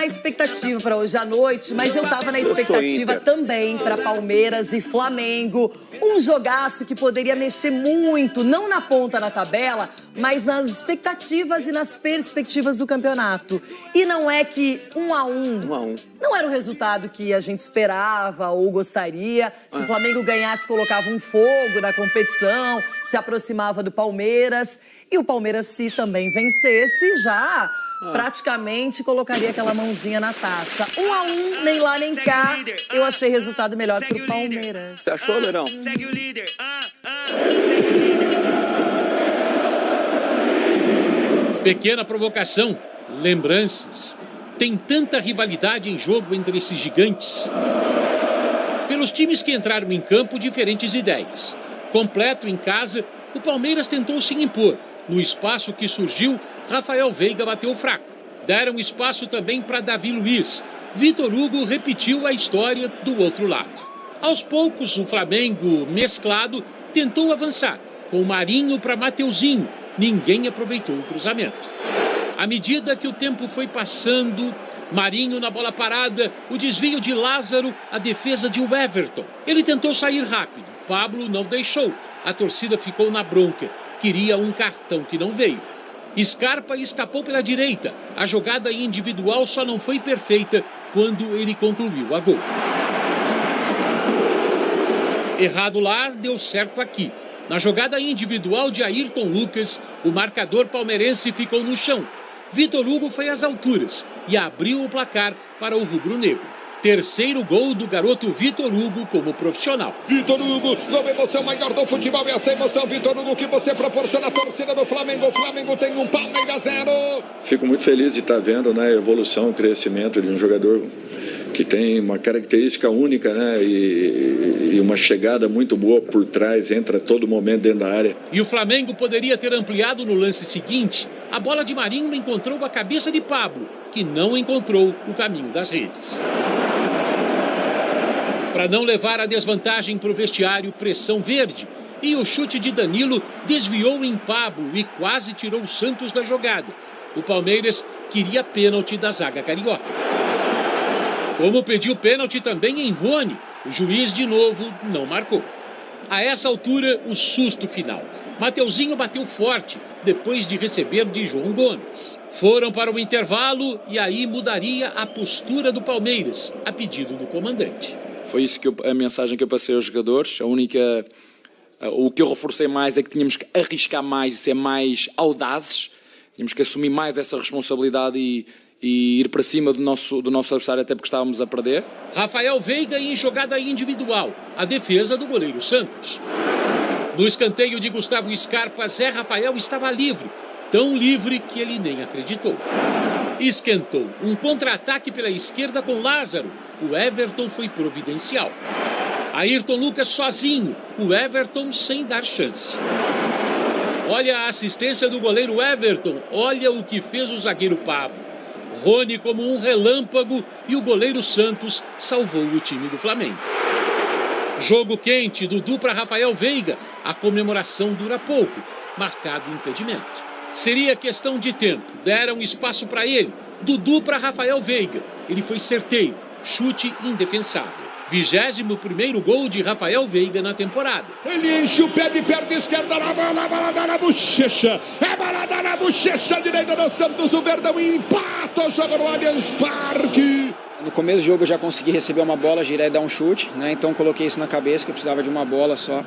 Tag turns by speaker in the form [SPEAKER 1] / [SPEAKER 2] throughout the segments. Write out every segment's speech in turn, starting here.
[SPEAKER 1] na expectativa para hoje à noite, mas eu tava na expectativa também para Palmeiras e Flamengo. Um jogaço que poderia mexer muito, não na ponta da tabela, mas nas expectativas e nas perspectivas do campeonato. E não é que 1-1 não era o resultado que a gente esperava ou gostaria. Se o Flamengo ganhasse, colocava um fogo na competição, se aproximava do Palmeiras. E o Palmeiras, se também vencesse, já praticamente colocaria aquela mãozinha na taça. 1-1, nem lá nem cá. Eu achei resultado melhor pro Palmeiras.
[SPEAKER 2] Você achou, Leirão?
[SPEAKER 3] Segue o líder.
[SPEAKER 4] Pequena provocação, lembranças. Tem tanta rivalidade em jogo entre esses gigantes. Pelos times que entraram em campo, diferentes ideias. Completo em casa, o Palmeiras tentou se impor. No espaço que surgiu, Rafael Veiga bateu fraco. Deram espaço também para Davi Luiz. Vitor Hugo repetiu a história do outro lado. Aos poucos, o Flamengo, mesclado, tentou avançar. Com Marinho para Mateuzinho. Ninguém aproveitou o cruzamento. À medida que o tempo foi passando, Marinho na bola parada, o desvio de Lázaro, a defesa de Everton. Ele tentou sair rápido. Pablo não deixou. A torcida ficou na bronca. Queria um cartão que não veio. Scarpa escapou pela direita. A jogada individual só não foi perfeita quando ele concluiu a gol. Errado lá, deu certo aqui. Na jogada individual de Ayrton Lucas, o marcador palmeirense ficou no chão. Vitor Hugo foi às alturas e abriu o placar para o rubro-negro. Terceiro gol do garoto Vitor Hugo como profissional.
[SPEAKER 5] Vitor Hugo, com emoção maior do futebol, e essa emoção, Vitor Hugo, que você proporciona à torcida do Flamengo. O Flamengo tem um Palmeiras 0.
[SPEAKER 6] Fico muito feliz de estar vendo, né, a evolução, o crescimento de um jogador que tem uma característica única, né, e uma chegada muito boa por trás, entra a todo momento dentro da área.
[SPEAKER 4] E o Flamengo poderia ter ampliado no lance seguinte. A bola de Marinho encontrou a cabeça de Pablo, que não encontrou o caminho das redes. Para não levar a desvantagem para o vestiário, pressão verde. E o chute de Danilo desviou em Pablo e quase tirou o Santos da jogada. O Palmeiras queria pênalti da zaga carioca. Como pediu pênalti também em Rony, o juiz de novo não marcou. A essa altura, o susto final. Mateuzinho bateu forte, depois de receber de João Gomes. Foram para o intervalo e aí mudaria a postura do Palmeiras, a pedido do comandante.
[SPEAKER 7] Foi isso a mensagem que eu passei aos jogadores. O que eu reforcei mais é que tínhamos que arriscar mais e ser mais audazes. Tínhamos que assumir mais essa responsabilidade e ir para cima do nosso adversário, até porque estávamos a perder.
[SPEAKER 4] Rafael Veiga em jogada individual, a defesa do goleiro Santos. No escanteio de Gustavo Scarpa, Zé Rafael estava livre, tão livre que ele nem acreditou. Esquentou um contra-ataque pela esquerda com Lázaro. O Everton foi providencial. Ayrton Lucas sozinho, o Everton sem dar chance. Olha a assistência do goleiro Everton, olha o que fez o zagueiro Pablo. Rony como um relâmpago e o goleiro Santos salvou o time do Flamengo. Jogo quente, Dudu para Rafael Veiga. A comemoração dura pouco, marcado impedimento. Seria questão de tempo, deram espaço para ele. Dudu para Rafael Veiga. Ele foi certeiro, chute indefensável. 21º gol de Rafael Veiga na temporada.
[SPEAKER 5] Ele enche o pé de perna esquerda na bola, balada na bochecha. É balada na bochecha direita do Santos. O Verdão empata o jogo no Allianz Parque.
[SPEAKER 8] No começo do jogo eu já consegui receber uma bola, girar e dar um chute, né? Então coloquei isso na cabeça, que eu precisava de uma bola só.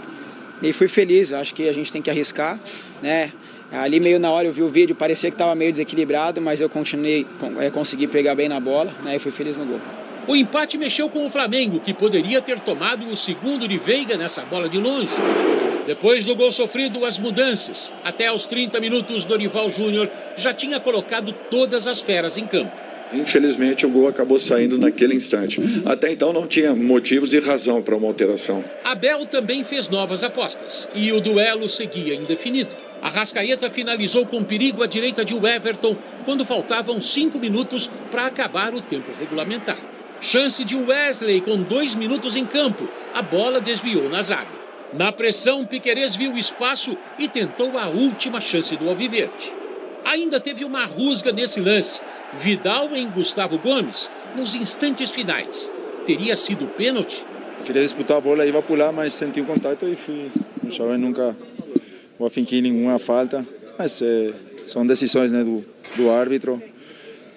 [SPEAKER 8] E fui feliz, acho que a gente tem que arriscar, né? Ali meio na hora eu vi o vídeo, parecia que estava meio desequilibrado, mas eu consegui pegar bem na bola, né? E fui feliz no gol.
[SPEAKER 4] O empate mexeu com o Flamengo, que poderia ter tomado o segundo de Veiga nessa bola de longe. Depois do gol sofrido, as mudanças. Até aos 30 minutos, Dorival Júnior já tinha colocado todas as feras em campo.
[SPEAKER 6] Infelizmente, o gol acabou saindo naquele instante. Até então não tinha motivos e razão para uma alteração.
[SPEAKER 4] Abel também fez novas apostas e o duelo seguia indefinido. Arrascaeta finalizou com perigo à direita de Everton quando faltavam 5 minutos para acabar o tempo regulamentar. Chance de Wesley com 2 minutos em campo. A bola desviou na zaga. Na pressão, Piquerez viu o espaço e tentou a última chance do Alviverde. Ainda teve uma rusga nesse lance. Vidal em Gustavo Gomes nos instantes finais. Teria sido pênalti?
[SPEAKER 2] Queria disputar a bola, ia pular, mas senti o contato e fui. O jovem nunca finquei nenhuma falta, mas são decisões, né, do árbitro.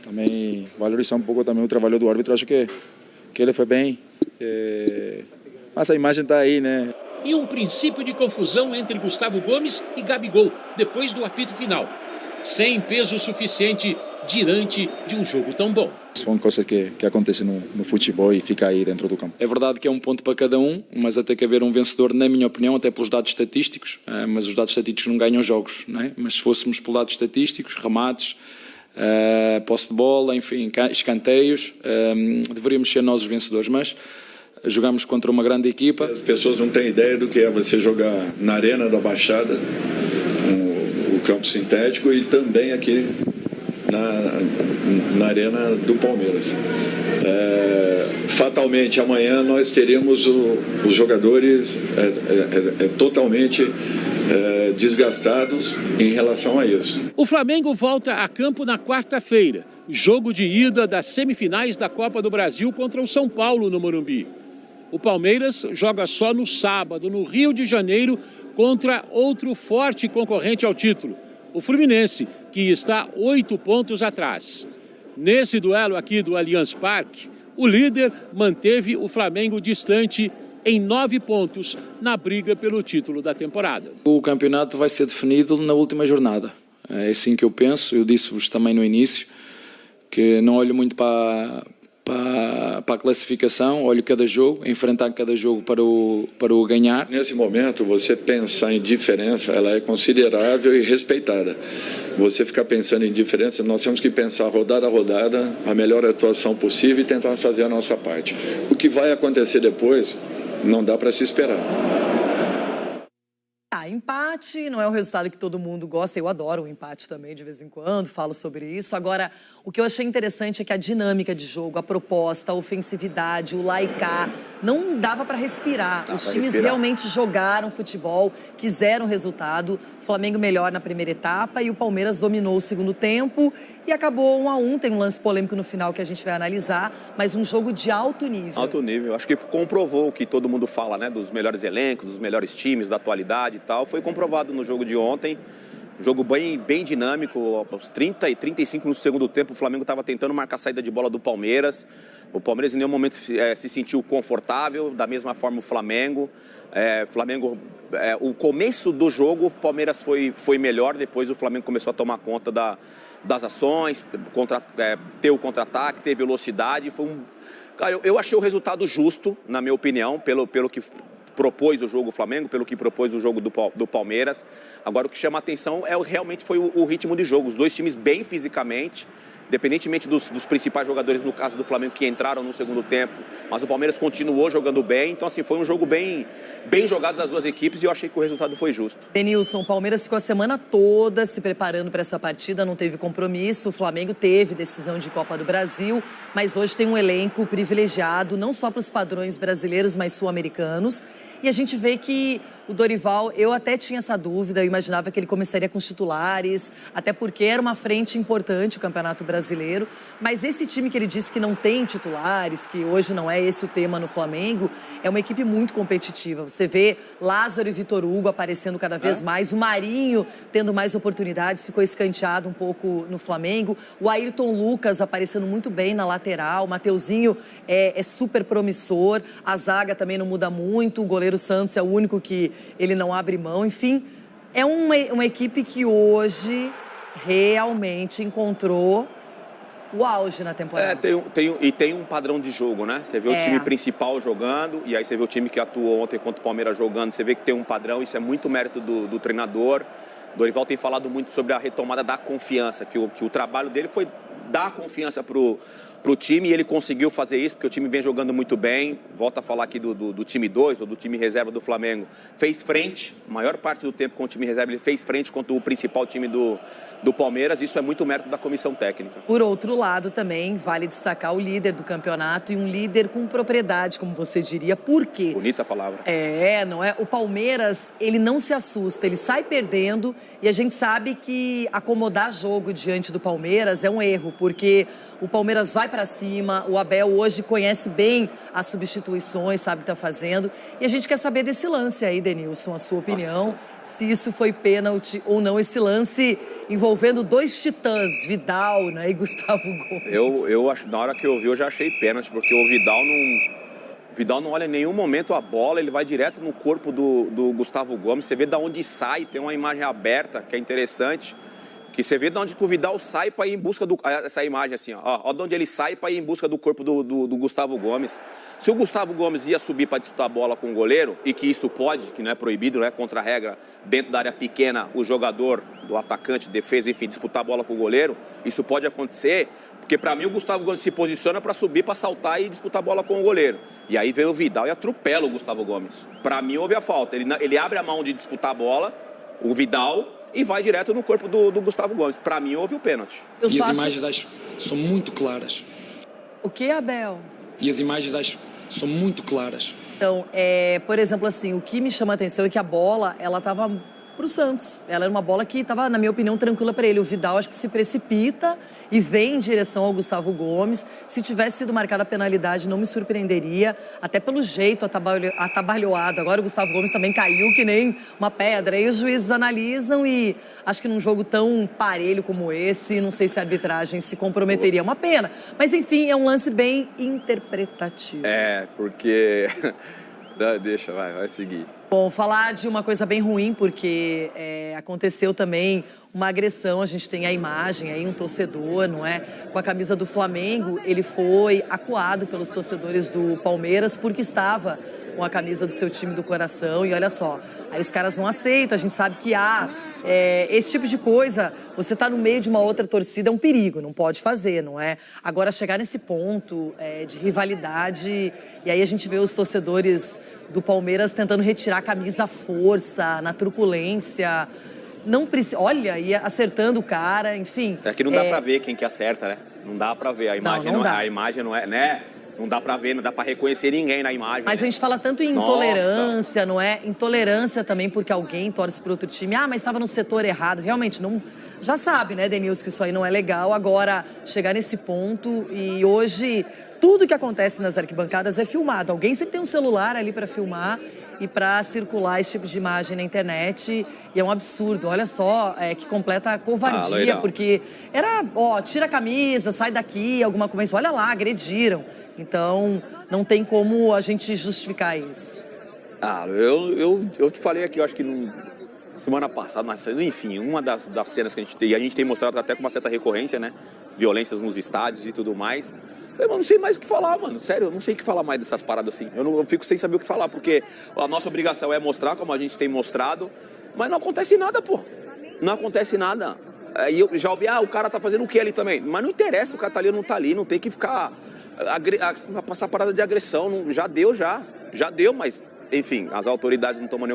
[SPEAKER 2] Também valorizar um pouco também o trabalho do árbitro, acho que ele foi bem. Mas a imagem está aí, né?
[SPEAKER 4] E um princípio de confusão entre Gustavo Gomes e Gabigol, depois do apito final. Sem peso suficiente diante de um jogo tão bom.
[SPEAKER 2] São coisas que acontecem no futebol e fica aí dentro do campo.
[SPEAKER 7] É verdade que é um ponto para cada um, mas até que haver um vencedor, na minha opinião, até pelos dados estatísticos, mas os dados estatísticos não ganham jogos, não é? Mas se fôssemos pelos dados estatísticos, remates, posse de bola, enfim, escanteios, deveríamos ser nós os vencedores, mas jogamos contra uma grande equipa.
[SPEAKER 6] As pessoas não têm ideia do que é você jogar na Arena da Baixada, o campo sintético, e também aqui na Arena do Palmeiras. Fatalmente, amanhã nós teremos os jogadores totalmente desgastados em relação a isso.
[SPEAKER 4] O Flamengo volta a campo na quarta-feira, jogo de ida das semifinais da Copa do Brasil contra o São Paulo no Morumbi. O Palmeiras joga só no sábado, no Rio de Janeiro, contra outro forte concorrente ao título, o Fluminense, que está 8 pontos atrás. Nesse duelo aqui do Allianz Parque, o líder manteve o Flamengo distante em 9 pontos na briga pelo título da temporada.
[SPEAKER 7] O campeonato vai ser definido na última jornada. É assim que eu penso. Eu disse-vos também no início que não olho muito para a classificação, olho cada jogo, enfrentar cada jogo para o ganhar.
[SPEAKER 6] Nesse momento, você pensar em diferença, ela é considerável e respeitada. Você ficar pensando em diferença, nós temos que pensar rodada a rodada, a melhor atuação possível e tentar fazer a nossa parte. O que vai acontecer depois, não dá para se esperar.
[SPEAKER 1] Empate não é um resultado que todo mundo gosta. Eu adoro o empate também, de vez em quando, falo sobre isso. Agora, o que eu achei interessante é que a dinâmica de jogo, a proposta, a ofensividade, o laicar, não dava para respirar. Os times realmente jogaram futebol, quiseram resultado. O Flamengo melhor na primeira etapa e o Palmeiras dominou o segundo tempo e acabou 1-1. Tem um lance polêmico no final que a gente vai analisar, mas um jogo de alto nível.
[SPEAKER 3] Alto nível. Acho que comprovou o que todo mundo fala, né? Dos melhores elencos, dos melhores times, da atualidade e tal. Foi comprovado no jogo de ontem. Jogo bem dinâmico, aos 30 e 35 minutos do segundo tempo, o Flamengo estava tentando marcar a saída de bola do Palmeiras. O Palmeiras em nenhum momento se sentiu confortável, da mesma forma o Flamengo. O começo do jogo, o Palmeiras foi melhor, depois o Flamengo começou a tomar conta das ações, ter o contra-ataque, ter velocidade. Cara, eu achei o resultado justo, na minha opinião, pelo que propôs o jogo Flamengo, pelo que propôs o jogo do Palmeiras. Agora, o que chama a atenção realmente foi o ritmo de jogo. Os dois times bem fisicamente, independentemente dos principais jogadores, no caso do Flamengo, que entraram no segundo tempo. Mas o Palmeiras continuou jogando bem. Então, assim, foi um jogo bem jogado das duas equipes e eu achei que o resultado foi justo.
[SPEAKER 1] Denilson, o Palmeiras ficou a semana toda se preparando para essa partida, não teve compromisso. O Flamengo teve decisão de Copa do Brasil, mas hoje tem um elenco privilegiado, não só para os padrões brasileiros, mas sul-americanos. E a gente vê que o Dorival, eu até tinha essa dúvida, eu imaginava que ele começaria com os titulares, até porque era uma frente importante o Campeonato Brasileiro, mas esse time que ele disse que não tem titulares, que hoje não é esse o tema no Flamengo, é uma equipe muito competitiva. Você vê Lázaro e Vitor Hugo aparecendo cada vez mais, o Marinho tendo mais oportunidades, ficou escanteado um pouco no Flamengo, o Ayrton Lucas aparecendo muito bem na lateral, o Mateuzinho é super promissor, a zaga também não muda muito, o goleiro Santos é o único que ele não abre mão, enfim, é uma equipe que hoje realmente encontrou o auge na temporada.
[SPEAKER 3] Tem um padrão de jogo, né? Você vê o time principal jogando, e aí você vê o time que atuou ontem contra o Palmeiras jogando, você vê que tem um padrão, isso é muito mérito do treinador. Dorival tem falado muito sobre a retomada da confiança, que o trabalho dele foi dar confiança pro time, e ele conseguiu fazer isso, porque o time vem jogando muito bem. Volto a falar aqui do time 2, ou do time reserva do Flamengo. Fez frente, a maior parte do tempo com o time reserva, ele fez frente contra o principal time do Palmeiras. Isso é muito mérito da comissão técnica.
[SPEAKER 1] Por outro lado, também vale destacar o líder do campeonato, e um líder com propriedade, como você diria. Por quê?
[SPEAKER 3] Bonita palavra.
[SPEAKER 1] Não é? O Palmeiras, ele não se assusta, ele sai perdendo, e a gente sabe que acomodar jogo diante do Palmeiras é um erro, porque o Palmeiras vai para cima, o Abel hoje conhece bem as substituições, sabe o que está fazendo, e a gente quer saber desse lance aí, Denilson, a sua opinião, se isso foi pênalti ou não, esse lance envolvendo dois titãs, Vidal, né, e Gustavo Gomes.
[SPEAKER 3] Eu acho, na hora que eu vi, eu já achei pênalti, porque o Vidal não olha em nenhum momento a bola, ele vai direto no corpo do Gustavo Gomes. Você vê de onde sai, tem uma imagem aberta que é interessante, que você vê de onde o Vidal sai para ir em busca essa imagem assim, ó de onde ele sai para ir em busca do corpo do Gustavo Gomes. Se o Gustavo Gomes ia subir para disputar a bola com o goleiro, e que isso pode, que não é proibido, não é contra a regra, dentro da área pequena, o jogador, do atacante, defesa, enfim, disputar a bola com o goleiro, isso pode acontecer, porque para mim o Gustavo Gomes se posiciona para subir, para saltar e disputar a bola com o goleiro. E aí vem o Vidal e atropela o Gustavo Gomes. Para mim houve a falta, ele abre a mão de disputar a bola, o Vidal, e vai direto no corpo do Gustavo Gomes. Para mim houve o pênalti.
[SPEAKER 7] E as imagens, acho, são muito claras.
[SPEAKER 1] O que, Abel?
[SPEAKER 7] E as imagens, acho, são muito claras.
[SPEAKER 1] Então, por exemplo, assim, o que me chama a atenção é que a bola, ela estava pro Santos. Ela era uma bola que estava, na minha opinião, tranquila para ele. O Vidal acho que se precipita e vem em direção ao Gustavo Gomes. Se tivesse sido marcada a penalidade, não me surpreenderia, até pelo jeito atabalhoado. Agora o Gustavo Gomes também caiu que nem uma pedra. Aí os juízes analisam e acho que num jogo tão parelho como esse, não sei se a arbitragem se comprometeria. É uma pena. Mas, enfim, é um lance bem interpretativo.
[SPEAKER 3] Porque... Deixa, vai seguir.
[SPEAKER 1] Bom, falar de uma coisa bem ruim, porque aconteceu também uma agressão, a gente tem a imagem aí, um torcedor, não é? Com a camisa do Flamengo, ele foi acuado pelos torcedores do Palmeiras porque estava com a camisa do seu time do coração, e olha só, aí os caras não aceitam, a gente sabe que esse tipo de coisa, você tá no meio de uma outra torcida, é um perigo, não pode fazer, não é? Agora, chegar nesse ponto de rivalidade, e aí a gente vê os torcedores do Palmeiras tentando retirar a camisa à força, na truculência, não precisa, olha, ia acertando o cara, enfim.
[SPEAKER 3] É que não dá pra ver quem que acerta, né? Não dá pra ver, a imagem não é, né? Não dá pra ver, não dá pra reconhecer ninguém na imagem.
[SPEAKER 1] Mas
[SPEAKER 3] né?
[SPEAKER 1] A gente fala tanto em intolerância, não é? Intolerância também porque alguém torce pro outro time. Mas estava no setor errado. Realmente, não... Já sabe, né, Denilson, que isso aí não é legal. Agora, chegar nesse ponto e hoje... Tudo que acontece nas arquibancadas é filmado. Alguém sempre tem um celular ali para filmar e para circular esse tipo de imagem na internet. E é um absurdo. Olha só, que completa a covardia, porque era, tira a camisa, sai daqui, alguma coisa. Olha lá, agrediram. Então, não tem como a gente justificar isso.
[SPEAKER 3] Eu te falei aqui, eu acho que semana passada, enfim, uma das cenas que a gente tem mostrado até com uma certa recorrência, né? Violências nos estádios e tudo mais. Eu não sei mais o que falar, mano. Sério, eu não sei o que falar mais dessas paradas assim. Eu fico sem saber o que falar, porque a nossa obrigação é mostrar, como a gente tem mostrado, mas não acontece nada, pô. Não acontece nada. E eu já ouvi, o cara tá fazendo o que ali também? Mas não interessa, o cara tá ali ou não tá ali, não tem que ficar... passar parada de agressão, já deu, mas, enfim, as autoridades não tomam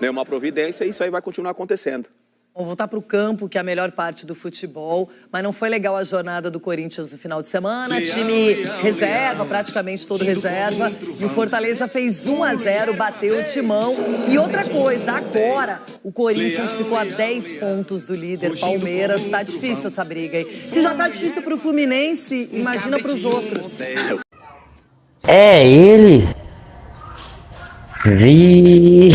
[SPEAKER 3] nenhuma providência e isso aí vai continuar acontecendo.
[SPEAKER 1] Vamos voltar para o campo, que é a melhor parte do futebol, mas não foi legal a jornada do Corinthians no final de semana, time reserva, praticamente todo reserva, e o Fortaleza fez 1-0, bateu o Timão. E outra coisa, agora o Corinthians ficou a 10 pontos do líder Palmeiras, tá difícil essa briga aí. Se já tá difícil para o Fluminense, imagina para os outros.
[SPEAKER 9] É ele? Vi.